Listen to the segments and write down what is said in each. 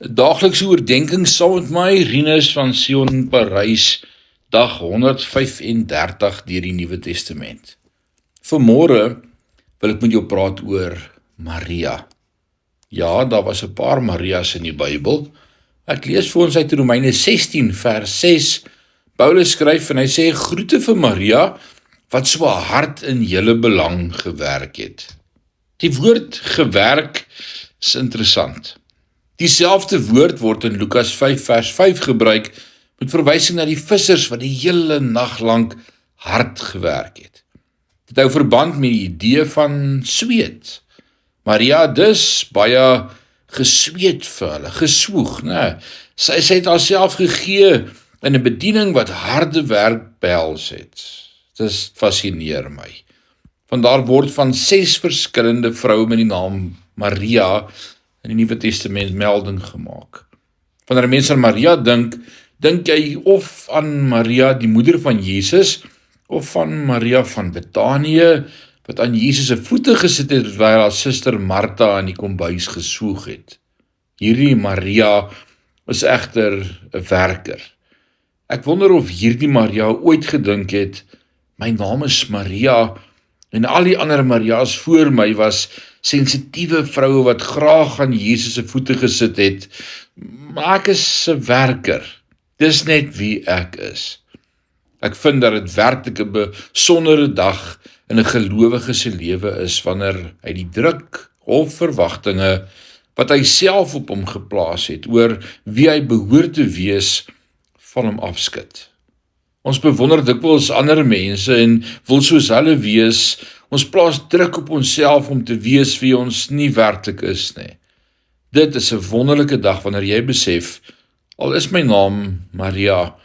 Daaglikse oordenkings saam met my, Rinus van Sion Parys, dag 135 deur die Nuwe Testament. Vanmôre wil ek met jou praat oor Maria. Ja, daar was 'n paar Marias in die Bybel. Ek lees vir ons uit Romeine 16 vers 6. Paulus skryf en hy sê, groete vir Maria, wat so hard in julle belang gewerk het. Die woord gewerk is interessant. Dieselfde woord word in Lukas 5 vers 5 gebruik met verwysing na die vissers wat die hele nag lank hard gewerk het. Dit hou verband met die idee van sweet. Maria dus baie gesweet vir hulle, geswoeg. Sy het haarself gegee in 'n bediening wat harde werk behels het. Dit fascineer my. Vandaar word van 6 verskillende vroue met die naam Maria in die Nuwe Testament melding gemaak. Wanneer mense aan Maria dink jy of aan Maria, die moeder van Jesus, of van Maria van Betanië, wat aan Jesus se voete gesit het terwyl haar suster Martha in die kombuis geswoeg het. Hierdie Maria is egter 'n werker. Ek wonder of hierdie Maria ooit gedink het, my naam is Maria, en al die ander Maria's voor my was sensitiewe vroue wat graag aan Jesus se voete gesit het, maar ek is 'n werker. Dis net wie ek is. Ek vind dat dit werklik 'n besondere dag in 'n gelowige se lewe is wanneer hy die druk of verwagtinge wat hy self op hom geplaas het oor wie hy behoort te wees van hom afskud. Ons bewonder dikwels ander mense en wil soos hulle wees. Ons plaas druk op onsself om te wees wie ons nie werklik is nie. Dit is 'n wonderlike dag wanneer jy besef, al is my naam Maria,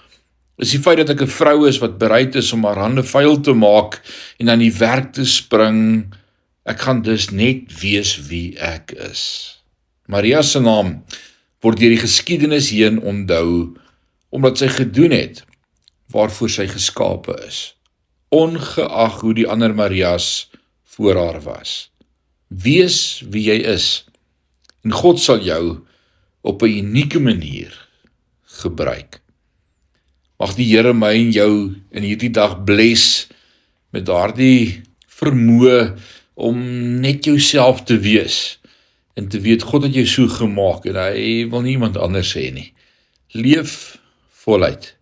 is die feit dat ek 'n vrou is wat bereid is om haar hande vuil te maak en aan die werk te spring, ek gaan dus net wees wie ek is. Maria se naam word deur die geskiedenis heen onthou, omdat sy gedoen het waarvoor sy geskape is, ongeag hoe die ander Marias voor haar was. Wees wie jy is, en God sal jou op 'n unieke manier gebruik. Mag die Here my en jou in hierdie dag bless met daardie vermoë om net jouself te wees, en te weet God het jou so gemaak, en hy wil nie iemand anders hê nie. Leef voluit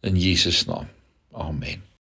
in Jesus naam. Amen.